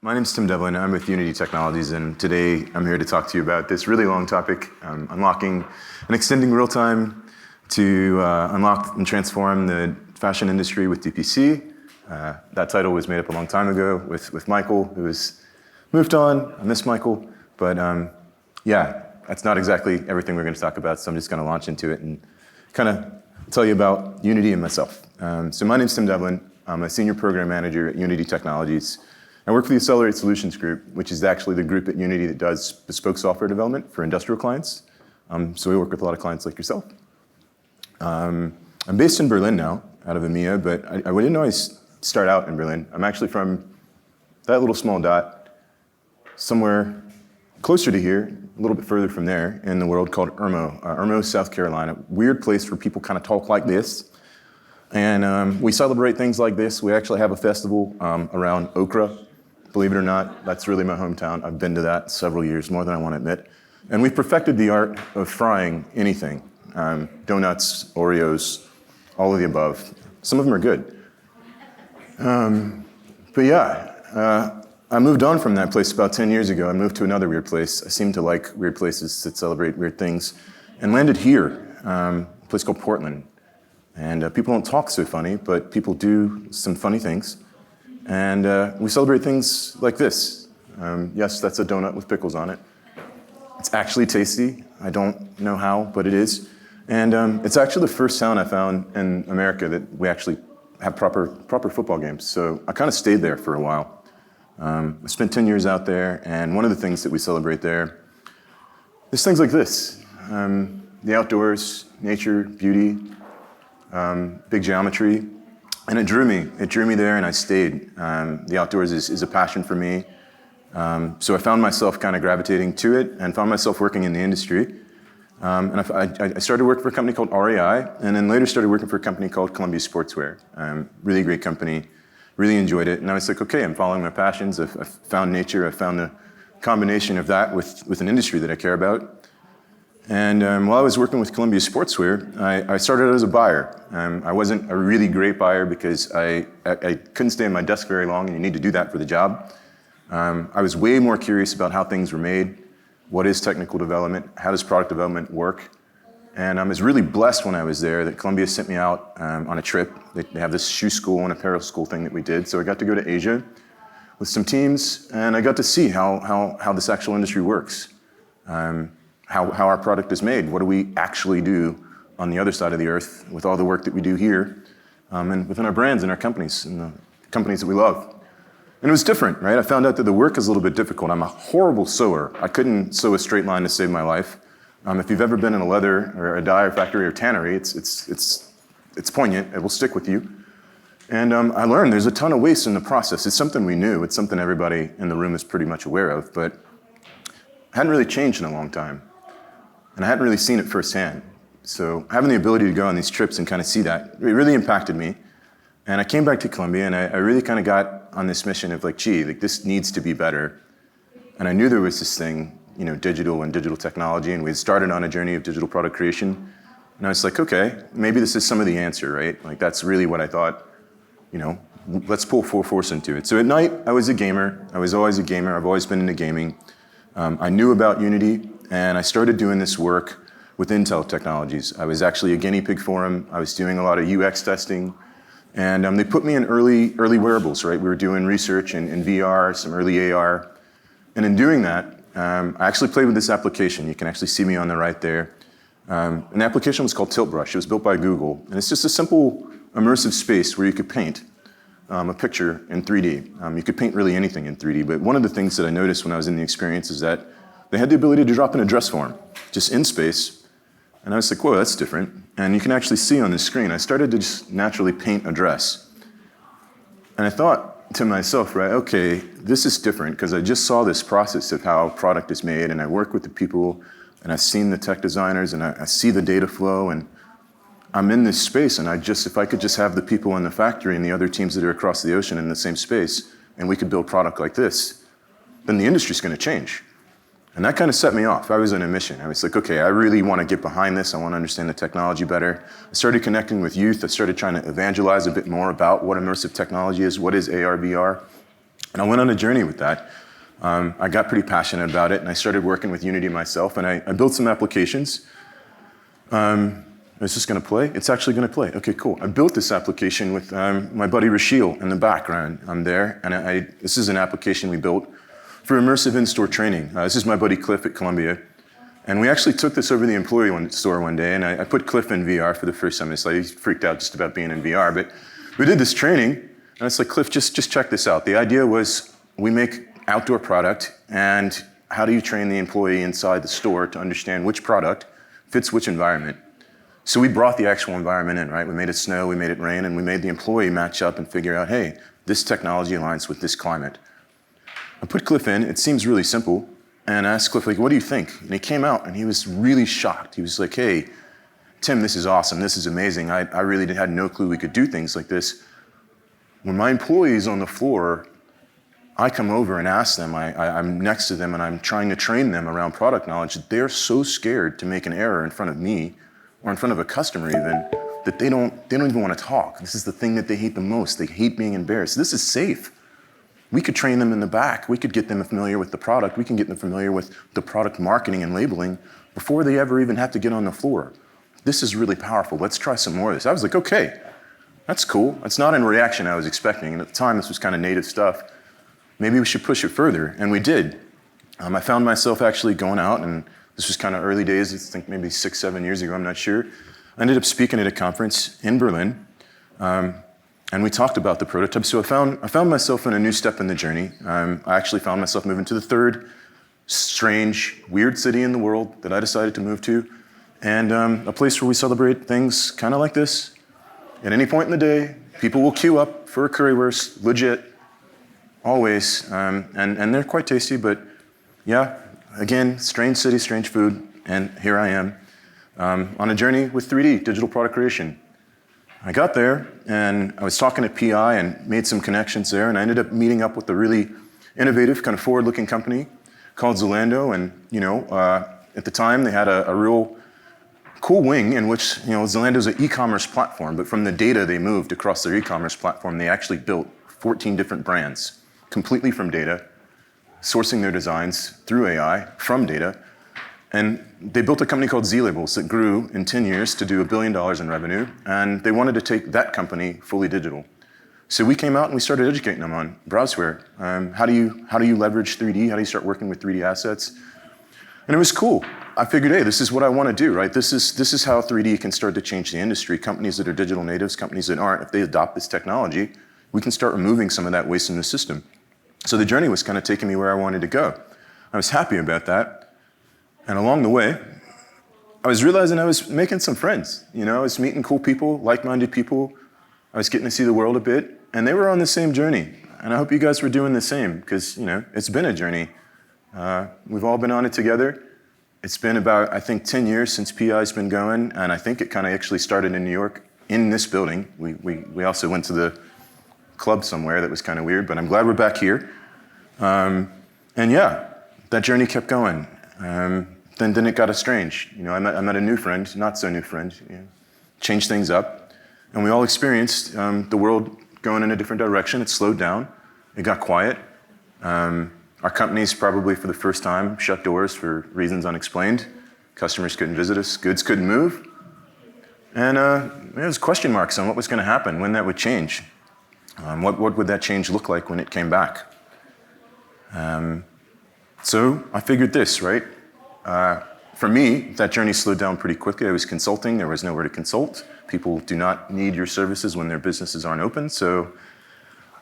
My name's Tim Devlin. I'm with Unity Technologies, and today I'm here to talk to you about this really long topic, unlocking and extending real-time to unlock and transform the fashion industry with DPC. That title was made up a long time ago with Michael, who has moved on. I miss Michael, but yeah, that's not exactly everything we're going to talk about, so I'm just going to launch into it and kind of tell you about Unity and myself. So my name's Tim Devlin. I'm a senior program manager at Unity Technologies. I work for the Accelerate Solutions Group, which is actually the group at Unity that does bespoke software development for industrial clients. So we work with a lot of clients like yourself. I'm based in Berlin now, out of EMEA, but I didn't always start out in Berlin. I'm actually from that little small dot, somewhere closer to here, a little bit further from there, in the world called Irmo, South Carolina. Weird place where people kind of talk like this. And we celebrate things like this. We actually have a festival around okra. Believe it or not, that's really my hometown. I've been to that several years, more than I want to admit. And we've perfected the art of frying anything. Donuts, Oreos, all of the above. Some of them are good. But yeah, I moved on from that place about 10 years ago. I moved to another weird place. I seem to like weird places that celebrate weird things. And landed here, a place called Portland. And people don't talk so funny, but people do some funny things. And we celebrate things like this. Yes, that's a donut with pickles on it. It's actually tasty. I don't know how, but it is. And it's actually the first town I found in America that we actually have proper football games. So I kind of stayed there for a while. I spent 10 years out there, and one of the things that we celebrate there is things like this. The outdoors, nature, beauty, big geometry. And it drew me there, and I stayed. The outdoors is a passion for me. So I found myself kind of gravitating to it and found myself working in the industry. And I started working for a company called REI, and then later started working for a company called Columbia Sportswear. Really great company, really enjoyed it. And I was like, okay, I'm following my passions. I've found nature, I found a combination of that with an industry that I care about. And while I was working with Columbia Sportswear, I started out as a buyer. I wasn't a really great buyer because I couldn't stay at my desk very long, and you need to do that for the job. I was way more curious about how things were made, what is technical development, how does product development work. And I was really blessed when I was there that Columbia sent me out on a trip. They have this shoe school and apparel school thing that we did. So I got to go to Asia with some teams, and I got to see how this actual industry works. How our product is made. What do we actually do on the other side of the earth with all the work that we do here and within our brands and our companies and the companies that we love. And it was different, right? I found out that the work is a little bit difficult. I'm a horrible sewer. I couldn't sew a straight line to save my life. If you've ever been in a leather or a dye factory or tannery, it's poignant. It will stick with you. And I learned there's a ton of waste in the process. It's something we knew. It's something everybody in the room is pretty much aware of, but hadn't really changed in a long time. And I hadn't really seen it firsthand. So having the ability to go on these trips and kind of see that, it really impacted me. And I came back to Columbia, and I really kind of got on this mission of like, gee, like this needs to be better. And I knew there was this thing, digital and digital technology, and we had started on a journey of digital product creation. And I was like, okay, maybe this is some of the answer, right? Like that's really what I thought, let's pull full force into it. So at night, I was a gamer. I was always a gamer. I've always been into gaming. I knew about Unity. And I started doing this work with Intel Technologies. I was actually a guinea pig for them. I was doing a lot of UX testing. And they put me in early wearables, right? We were doing research in VR, some early AR. And in doing that, I actually played with this application. You can actually see me on the right there. And the application was called Tilt Brush. It was built by Google. And it's just a simple immersive space where you could paint a picture in 3D. You could paint really anything in 3D. But one of the things that I noticed when I was in the experience is that they had the ability to drop in a dress form, just in space. And I was like, whoa, that's different. And you can actually see on the screen, I started to just naturally paint a dress. And I thought to myself, right, okay, this is different because I just saw this process of how a product is made, and I work with the people, and I've seen the tech designers, and I see the data flow, and I'm in this space, and if I could just have the people in the factory and the other teams that are across the ocean in the same space, and we could build product like this, then the industry's going to change. And that kind of set me off. I was on a mission. I was like, okay, I really want to get behind this. I want to understand the technology better. I started connecting with youth. I started trying to evangelize a bit more about what immersive technology is, what is AR, VR. And I went on a journey with that. I got pretty passionate about it, and I started working with Unity myself, and I built some applications. Is this going to play? It's actually going to play. Okay, cool. I built this application with my buddy Rashil in the background. I'm there, and this is an application we built for immersive in-store training. This is my buddy Cliff at Columbia. And we actually took this over to the employee store one day, and I put Cliff in VR for the first time. It's like he freaked out just about being in VR, but we did this training, and it's like, Cliff, just check this out. The idea was we make outdoor product, and how do you train the employee inside the store to understand which product fits which environment? So we brought the actual environment in, right? We made it snow, we made it rain, and we made the employee match up and figure out, hey, this technology aligns with this climate. I put Cliff in, it seems really simple, and I asked Cliff, like, what do you think? And he came out, and he was really shocked. He was like, hey, Tim, this is awesome, this is amazing. I really had no clue we could do things like this. When my employee's on the floor, I come over and ask them, I'm next to them and I'm trying to train them around product knowledge. They're so scared to make an error in front of me or in front of a customer even, that they don't even want to talk. This is the thing that they hate the most. They hate being embarrassed. This is safe. We could train them in the back. We could get them familiar with the product. We can get them familiar with the product marketing and labeling before they ever even have to get on the floor. This is really powerful. Let's try some more of this. I was like, okay, that's cool. That's not in reaction I was expecting. And at the time, this was kind of native stuff. Maybe we should push it further, and we did. I found myself actually going out, and this was kind of early days, I think maybe 6, 7 years ago, I'm not sure. I ended up speaking at a conference in Berlin, and we talked about the prototype. So I found myself in a new step in the journey. I actually found myself moving to the third strange, weird city in the world that I decided to move to, and a place where we celebrate things kind of like this. At any point in the day, people will queue up for a currywurst, legit, always, and they're quite tasty, but yeah, again, strange city, strange food, and here I am on a journey with 3D, digital product creation. I got there, and I was talking to PI and made some connections there, and I ended up meeting up with a really innovative, kind of forward-looking company called Zalando, and at the time, they had a real cool wing in which, Zalando's an e-commerce platform, but from the data they moved across their e-commerce platform, they actually built 14 different brands, completely from data, sourcing their designs through AI from data. And they built a company called Z-Labels that grew in 10 years to do $1 billion in revenue, and they wanted to take that company fully digital. So we came out and we started educating them on browseware. How do you leverage 3D? How do you start working with 3D assets? And it was cool. I figured, hey, this is what I want to do, right? This is how 3D can start to change the industry. Companies that are digital natives, companies that aren't, if they adopt this technology, we can start removing some of that waste in the system. So the journey was kind of taking me where I wanted to go. I was happy about that. And along the way, I was realizing I was making some friends. I was meeting cool people, like-minded people. I was getting to see the world a bit, and they were on the same journey. And I hope you guys were doing the same, because, it's been a journey. We've all been on it together. It's been about, I think, 10 years since PI's been going, and I think it kind of actually started in New York, in this building. We also went to the club somewhere that was kind of weird, but I'm glad we're back here. And yeah, that journey kept going. Then it got estranged. I met a new friend, not so new friend, changed things up. And we all experienced the world going in a different direction. It slowed down. It got quiet. Our companies probably for the first time shut doors for reasons unexplained. Customers couldn't visit us. Goods couldn't move. And there was question marks on what was going to happen, when that would change. What would that change look like when it came back? So I figured this, right? For me, that journey slowed down pretty quickly. I was consulting. There was nowhere to consult. People do not need your services when their businesses aren't open. So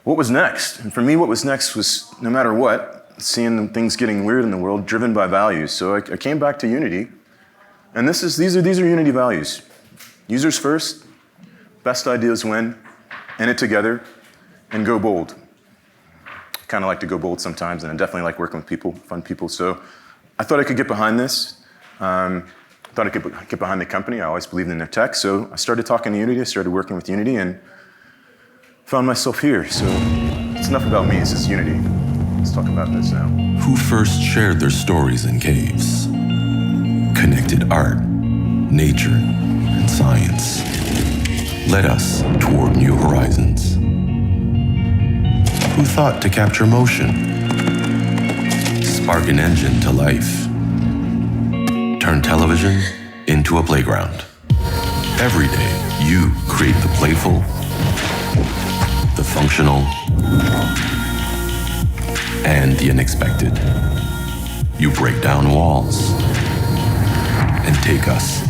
what was next? And for me, what was next was, no matter what, seeing things getting weird in the world, driven by values. So I came back to Unity, and these are Unity values. Users first, best ideas win, in it together, and go bold. I kind of like to go bold sometimes, and I definitely like working with people, fun people. So I thought I could get behind this. I thought I could get behind the company. I always believed in their tech. So I started talking to Unity. I started working with Unity and found myself here. So it's enough about me. This is Unity. Let's talk about this now. Who first shared their stories in caves? Connected art, nature, and science. Led us toward new horizons. Who thought to capture motion? Spark an engine to life. Turn television into a playground. Every day, you create the playful, the functional, and the unexpected. You break down walls and take us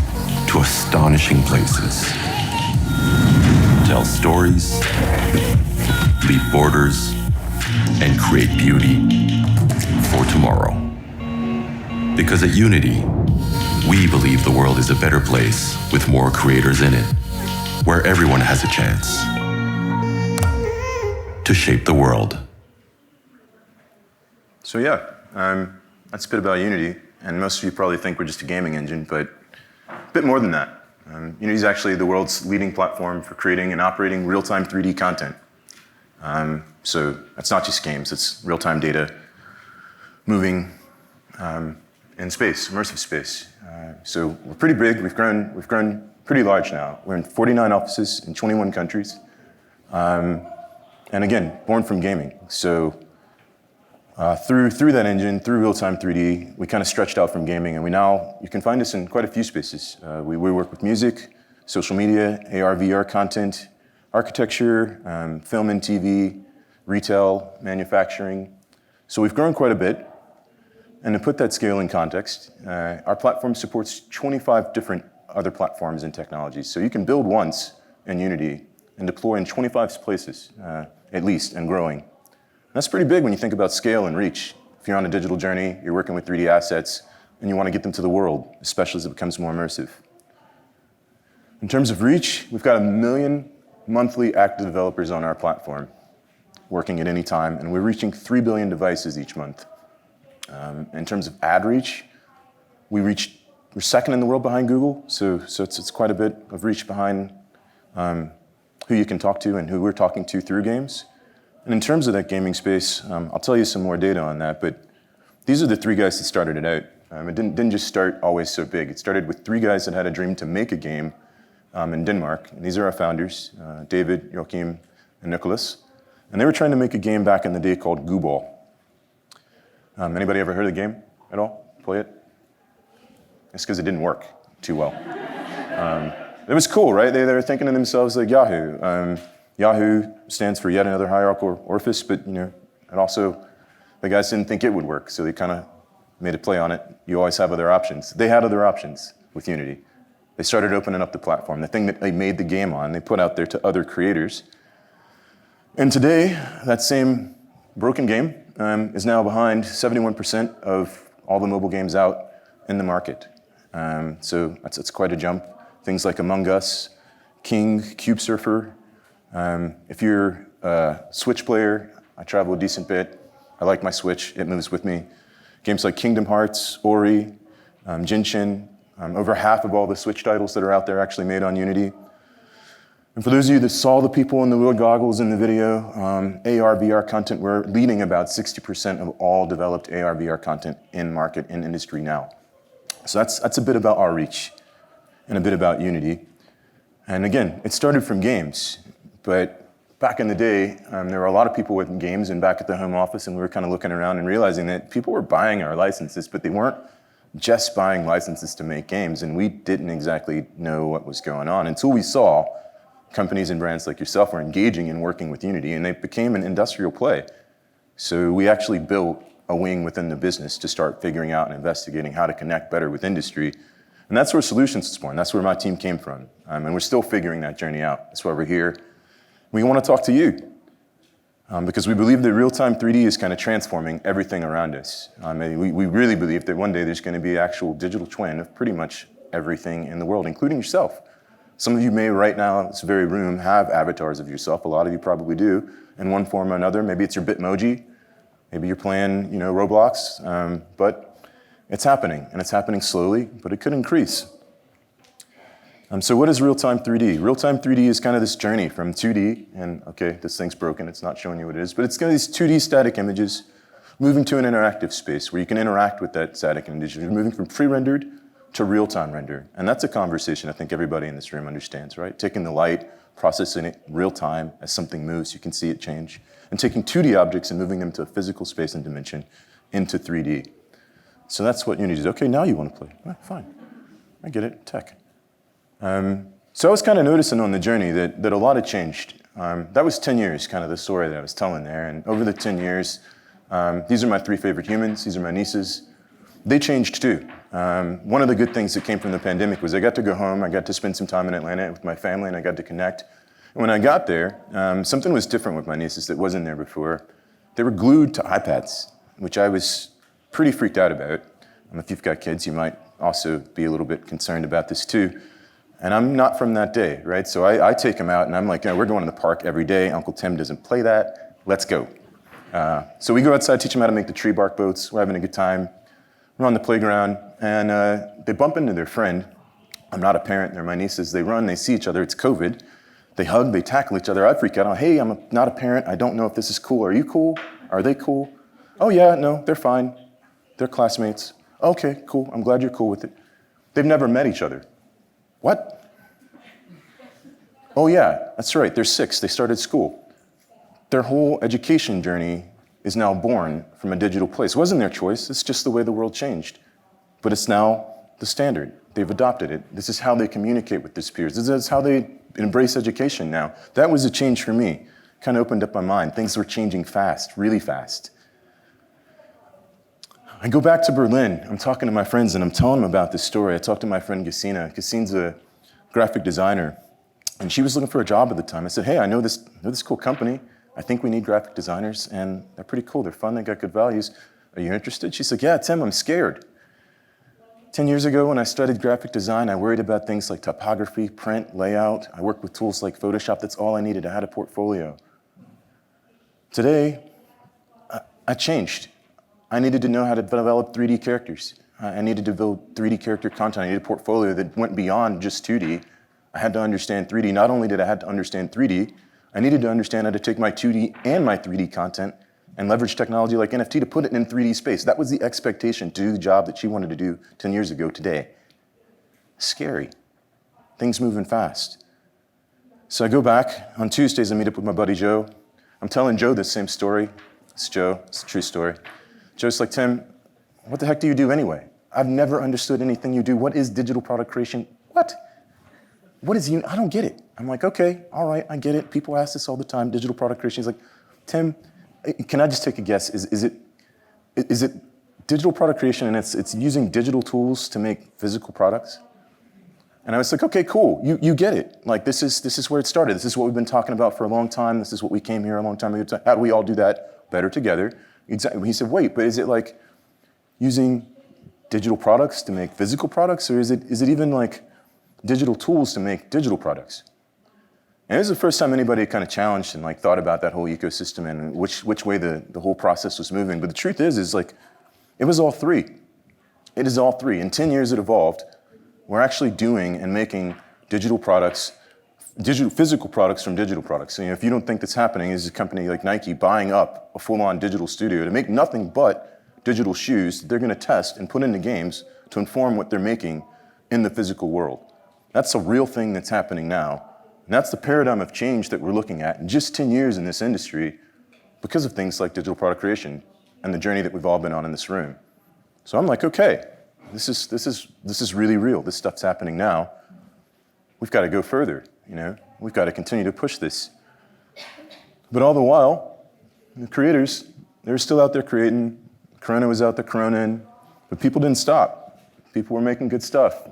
to astonishing places. Tell stories, leap borders, and create beauty for tomorrow. Because at Unity, we believe the world is a better place with more creators in it, where everyone has a chance to shape the world. So yeah, that's a bit about Unity, and most of you probably think we're just a gaming engine, but a bit more than that. Unity is actually the world's leading platform for creating and operating real-time 3D content. So that's not just games, it's real-time data moving in space, immersive space. So we're pretty big, we've grown pretty large now. We're in 49 offices in 21 countries. And again, born from gaming. So through that engine, through real-time 3D, we kind of stretched out from gaming, and you can find us in quite a few spaces. We work with music, social media, AR, VR content, architecture, film and TV, retail, manufacturing. So we've grown quite a bit. And to put that scale in context, our platform supports 25 different other platforms and technologies. So you can build once in Unity and deploy in 25 places, at least, and growing. That's pretty big when you think about scale and reach. If you're on a digital journey, you're working with 3D assets, and you want to get them to the world, especially as it becomes more immersive. In terms of reach, we've got 1 million monthly active developers on our platform, working at any time, and we're reaching 3 billion devices each month. In terms of ad reach, we're second in the world behind Google, so it's quite a bit of reach behind who you can talk to and who we're talking to through games. And in terms of that gaming space, I'll tell you some more data on that, but these are the 3 guys that started it out. It didn't just start always so big. It started with 3 guys that had a dream to make a game in Denmark. And these are our founders, David, Joachim, and Nicholas. And they were trying to make a game back in the day called Goo Ball. Anybody ever heard of the game at all? Play it? It's because it didn't work too well. It was cool, right? They were thinking to themselves like Yahoo. Yahoo stands for yet another hierarchical orifice, but and also the guys didn't think it would work, so they kind of made a play on it. You always have other options. They had other options with Unity. They started opening up the platform. The thing that they made the game on, they put out there to other creators. And today, that same broken game is now behind 71% of all the mobile games out in the market. So that's quite a jump. Things like Among Us, King, Cube Surfer. If you're a Switch player, I travel a decent bit. I like my Switch, it moves with me. Games like Kingdom Hearts, Ori, Genshin, over half of all the Switch titles that are out there are actually made on Unity. And for those of you that saw the people in the little goggles in the video, AR, VR content, we're leading about 60% of all developed AR, VR content in market, in industry now. So that's a bit about our reach and a bit about Unity. And again, it started from games. But back in the day, there were a lot of people with games and back at the home office, and we were kind of looking around and realizing that people were buying our licenses, but they weren't just buying licenses to make games, and we didn't exactly know what was going on until we saw companies and brands like yourself were engaging and working with Unity, and they became an industrial play. So we actually built a wing within the business to start figuring out and investigating how to connect better with industry. And that's where Solutions was born. That's where my team came from. And we're still figuring that journey out. That's why we're here. We want to talk to you because we believe that real-time 3D is kind of transforming everything around us. We really believe that one day there's going to be an actual digital twin of pretty much everything in the world, including yourself. Some of you may right now in this very room have avatars of yourself. A lot of you probably do in one form or another. Maybe it's your Bitmoji. Maybe you're playing Roblox. But it's happening, and it's happening slowly, but it could increase. So what is real-time 3D? Real-time 3D is kind of this journey from 2D, and okay, this thing's broken, it's not showing you what it is, but it's kind of these 2D static images moving to an interactive space where you can interact with that static image. You're moving from pre-rendered to real-time render. And that's a conversation I think everybody in this room understands, right? Taking the light, processing it real-time as something moves, you can see it change. and taking 2D objects and moving them to a physical space and dimension into 3D. So that's what Unity is. Okay, now you want to play. Well, fine. I get it, tech. So I was kind of noticing on the journey that a lot had changed. That was 10 years, kind of the story that I was telling there. And over the 10 years, these are my 3 favorite humans. These are my nieces. They changed too. One of the good things that came from the pandemic was I got to go home. I got to spend some time in Atlanta with my family, and I got to connect. And when I got there, something was different with my nieces that wasn't there before. They were glued to iPads, which I was pretty freaked out about. If you've got kids, you might also be a little bit concerned about this too. And I'm not from that day, right? So I take them out, and I'm like, we're going to the park every day. Uncle Tim doesn't play that. Let's go. So we go outside, teach them how to make the tree bark boats. We're having a good time. We're on the playground, and they bump into their friend. I'm not a parent. They're my nieces. They run. They see each other. It's COVID. They hug. They tackle each other. I freak out. Hey, I'm not a parent. I don't know if this is cool. Are you cool? Are they cool? Oh, yeah, no, they're fine. They're classmates. Okay, cool. I'm glad you're cool with it. They've never met each other. What? Oh, yeah, that's right. They're 6. They started school. Their whole education journey is now born from a digital place. It wasn't their choice. It's just the way the world changed. But it's now the standard. They've adopted it. This is how they communicate with their peers. This is how they embrace education now. That was a change for me. Kind of opened up my mind. Things were changing fast, really fast. I go back to Berlin. I'm talking to my friends, and I'm telling them about this story. I talked to my friend Gesina. Gesine's a graphic designer, and she was looking for a job at the time. I said, hey, I know this cool company. I think we need graphic designers, and they're pretty cool. They're fun. They got good values. Are you interested? She said, yeah, Tim, I'm scared. 10 years ago, when I studied graphic design, I worried about things like typography, print, layout. I worked with tools like Photoshop. That's all I needed. I had a portfolio. Today, I changed. I needed to know how to develop 3D characters. I needed to build 3D character content. I needed a portfolio that went beyond just 2D. I had to understand 3D. Not only did I have to understand 3D, I needed to understand how to take my 2D and my 3D content and leverage technology like NFT to put it in 3D space. That was the expectation to do the job that she wanted to do 10 years ago today. Scary. Things moving fast. So I go back. On Tuesdays, I meet up with my buddy Joe. I'm telling Joe this same story. It's Joe. It's a true story. Joe's like, Tim, what the heck do you do anyway? I've never understood anything you do. What is digital product creation? What? What is I don't get it. I'm like, okay, all right, I get it. People ask this all the time, digital product creation. He's like, Tim, can I just take a guess? Is it digital product creation and it's using digital tools to make physical products? And I was like, okay, cool, you get it. Like this is where it started. This is what we've been talking about for a long time. This is what we came here a long time ago. How do we all do that better together? Exactly. He said, wait, but is it like using digital products to make physical products, or is it even like digital tools to make digital products? And it was the first time anybody kind of challenged and like thought about that whole ecosystem and which way the whole process was moving. But the truth is like, it was all three. It is all three. In 10 years it evolved. We're actually doing and making digital products, physical products from digital products. So, if you don't think that's happening, is a company like Nike buying up a full-on digital studio to make nothing but digital shoes that they're going to test and put into games to inform what they're making in the physical world. That's a real thing that's happening now. And that's the paradigm of change that we're looking at in just 10 years in this industry because of things like digital product creation and the journey that we've all been on in this room. So I'm like, okay, this is really real. This stuff's happening now. We've got to go further, We've got to continue to push this. But all the while, the creators, they were still out there creating. Corona was out there coronaing, but people didn't stop. People were making good stuff,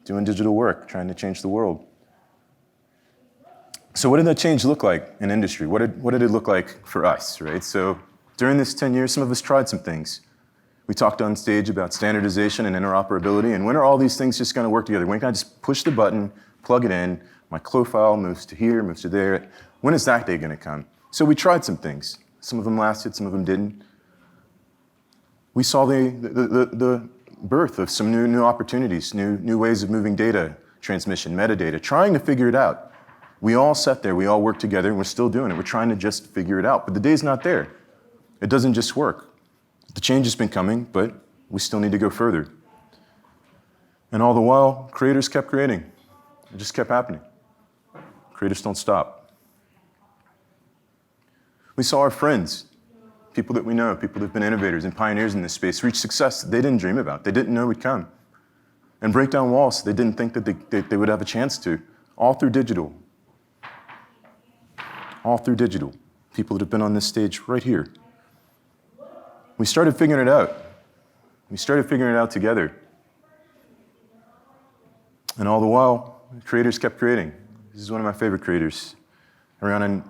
doing digital work, trying to change the world. So what did that change look like in industry? What did it look like for us, right? So during this 10 years, some of us tried some things. We talked on stage about standardization and interoperability, and when are all these things just going to work together? When can I just push the button, plug it in, my CLO file moves to here, moves to there? When is that day going to come? So we tried some things. Some of them lasted, some of them didn't. We saw the birth of some new opportunities, new ways of moving data transmission, metadata, trying to figure it out. We all sat there, we all worked together, and we're still doing it. We're trying to just figure it out, but the day's not there. It doesn't just work. The change has been coming, but we still need to go further. And all the while, creators kept creating. It just kept happening. Creators don't stop. We saw our friends, people that we know, people that have been innovators and pioneers in this space, reach success that they didn't dream about, they didn't know would come. And break down walls they didn't think that they would have a chance to, all through digital. All through digital. People that have been on this stage right here. We started figuring it out. We started figuring it out together. And all the while, creators kept creating. This is one of my favorite creators. Ariana,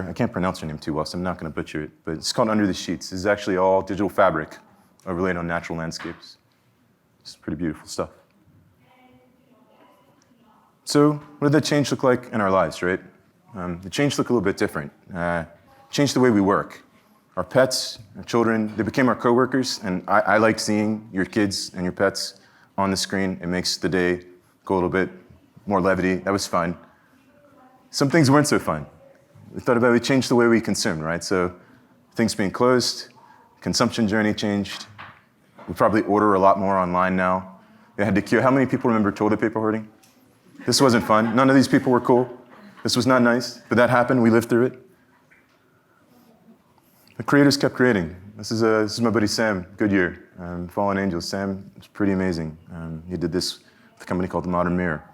I can't pronounce her name too well, so I'm not going to butcher it, but it's called Under the Sheets. This is actually all digital fabric overlaid on natural landscapes. It's pretty beautiful stuff. So what did that change look like in our lives, right? The change looked a little bit different. Changed the way we work. Our pets, our children, they became our coworkers, and I like seeing your kids and your pets on the screen. It makes the day go a little bit more levity. That was fun. Some things weren't so fun. We changed the way we consumed, right? So things being closed, consumption journey changed. We probably order a lot more online now. They had to queue. How many people remember toilet paper hoarding? This wasn't fun. None of these people were cool. This was not nice, but that happened. We lived through it. The creators kept creating. This is my buddy Sam Goodyear, Fallen Angels. Sam is pretty amazing. He did this with a company called The Modern Mirror.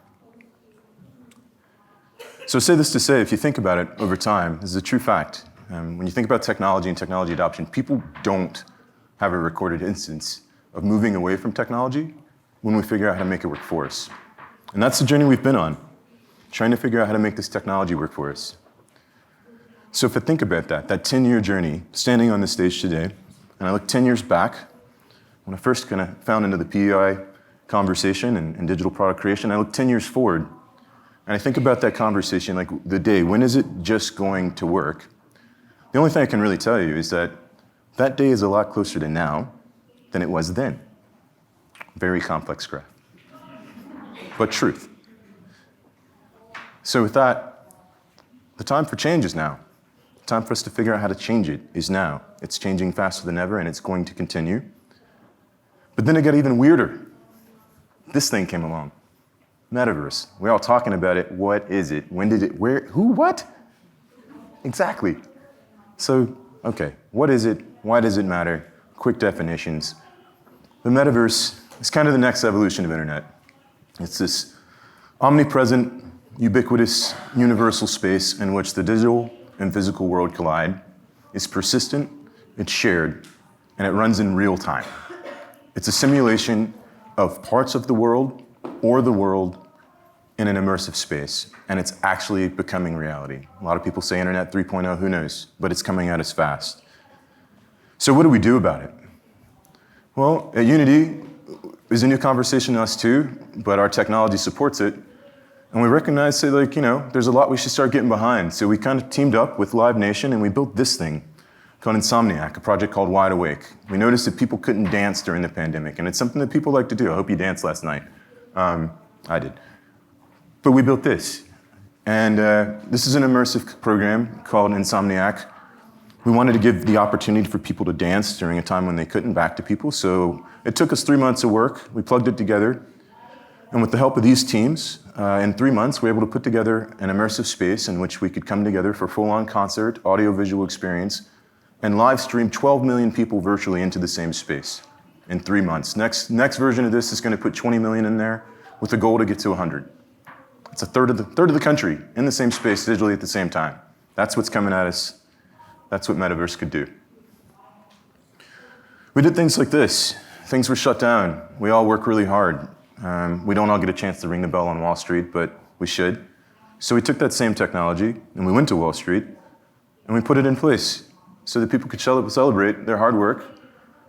So I say this to say, if you think about it over time, this is a true fact. When you think about technology and technology adoption, people don't have a recorded instance of moving away from technology when we figure out how to make it work for us. And that's the journey we've been on, trying to figure out how to make this technology work for us. So if I think about that 10-year journey, standing on this stage today, and I look 10 years back, when I first kind of found into the PI conversation and digital product creation, I look 10 years forward, and I think about that conversation, like the day, when is it just going to work? The only thing I can really tell you is that that day is a lot closer to now than it was then. Very complex graph, but truth. So with that, the time for change is now. The time for us to figure out how to change it is now. It's changing faster than ever, and it's going to continue. But then it got even weirder. This thing came along. Metaverse. We're all talking about it. What is it? When did it? Where? Who? What? Exactly. So, okay, what is it? Why does it matter? Quick definitions. The metaverse is kind of the next evolution of internet. It's this omnipresent, ubiquitous, universal space in which the digital and physical world collide. It's persistent, it's shared, and it runs in real time. It's a simulation of parts of the world or the world in an immersive space, and it's actually becoming reality. A lot of people say Internet 3.0, who knows, but it's coming at us fast. So what do we do about it? Well, at Unity, is a new conversation to us too, but our technology supports it. And we recognize, say, like, there's a lot we should start getting behind. So we kind of teamed up with Live Nation and we built this thing called Insomniac, a project called Wide Awake. We noticed that people couldn't dance during the pandemic, and it's something that people like to do. I hope you danced last night. I did. But we built this. And this is an immersive program called Insomniac. We wanted to give the opportunity for people to dance during a time when they couldn't, back to people. So it took us 3 months of work. We plugged it together. And with the help of these teams, in 3 months, we were able to put together an immersive space in which we could come together for full-on concert, audio-visual experience, and live stream 12 million people virtually into the same space in 3 months. Next version of this is going to put 20 million in there with the goal to get to 100. It's a third of the country in the same space digitally at the same time. That's what's coming at us. That's what Metaverse could do. We did things like this. Things were shut down. We all work really hard. We don't all get a chance to ring the bell on Wall Street, but we should. So we took that same technology and we went to Wall Street and we put it in place so that people could celebrate their hard work,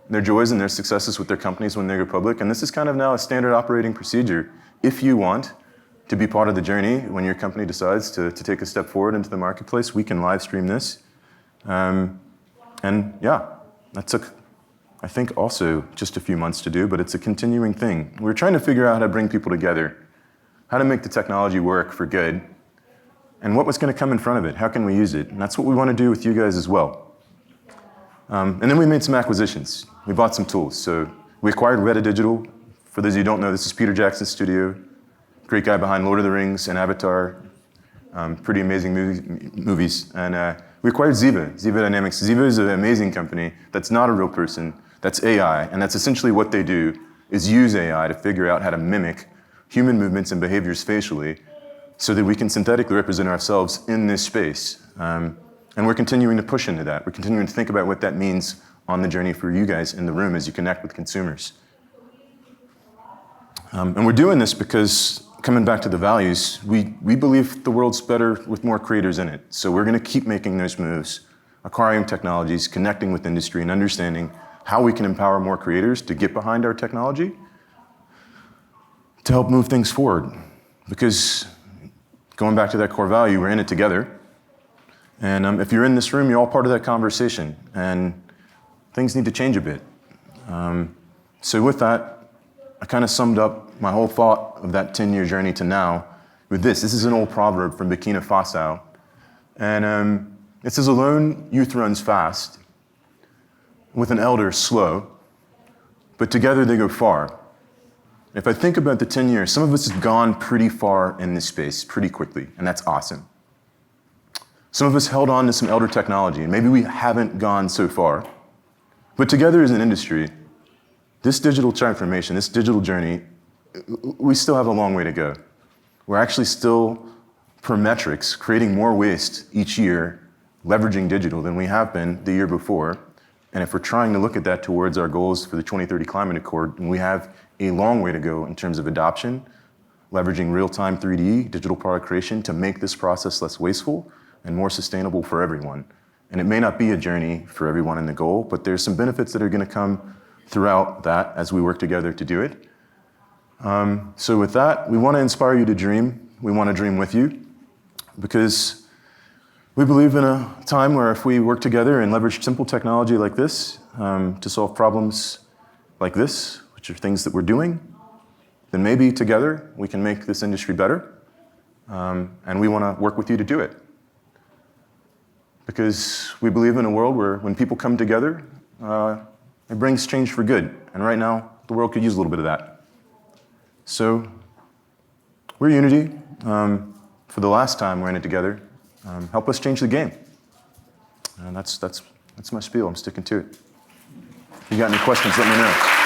their joys and their successes with their companies when they go public. And this is kind of now a standard operating procedure. If you want to be part of the journey when your company decides to take a step forward into the marketplace, we can live stream this. And yeah, that took, I think, also just a few months to do, but it's a continuing thing. We're trying to figure out how to bring people together, how to make the technology work for good, and what was going to come in front of it. How can we use it? And that's what we want to do with you guys as well. And then we made some acquisitions. We bought some tools. So we acquired Weta Digital. For those of you who don't know, this is Peter Jackson's studio, great guy behind Lord of the Rings and Avatar, pretty amazing movies. And we acquired Ziva Dynamics. Ziva is an amazing company that's not a real person, that's AI, and that's essentially what they do is use AI to figure out how to mimic human movements and behaviors facially so that we can synthetically represent ourselves in this space. And we're continuing to push into that. We're continuing to think about what that means on the journey for you guys in the room as you connect with consumers. And we're doing this because, coming back to the values, we believe the world's better with more creators in it. So we're going to keep making those moves, acquiring technologies, connecting with industry, and understanding how we can empower more creators to get behind our technology to help move things forward. Because going back to that core value, we're in it together. And if you're in this room, you're all part of that conversation. And things need to change a bit. So with that, I kind of summed up my whole thought of that 10-year journey to now with this. This is an old proverb from Burkina Faso. And it says, a lone youth runs fast, with an elder slow, but together they go far. If I think about the 10 years, some of us have gone pretty far in this space pretty quickly, and that's awesome. Some of us held on to some elder technology, and maybe we haven't gone so far. But together as an industry, this digital transformation, this digital journey, we still have a long way to go. We're actually still, per metrics, creating more waste each year, leveraging digital than we have been the year before. And if we're trying to look at that towards our goals for the 2030 Climate Accord, we have a long way to go in terms of adoption, leveraging real-time 3D, digital product creation to make this process less wasteful and more sustainable for everyone. And it may not be a journey for everyone in the goal, but there's some benefits that are going to come throughout that as we work together to do it. So with that, we want to inspire you to dream. We want to dream with you because we believe in a time where if we work together and leverage simple technology like this to solve problems like this, which are things that we're doing, then maybe together we can make this industry better. And we want to work with you to do it. Because we believe in a world where when people come together, it brings change for good. And right now, the world could use a little bit of that. So we're Unity. For the last time we're in it together. Help us change the game. And that's my spiel. I'm sticking to it. If you got any questions, let me know.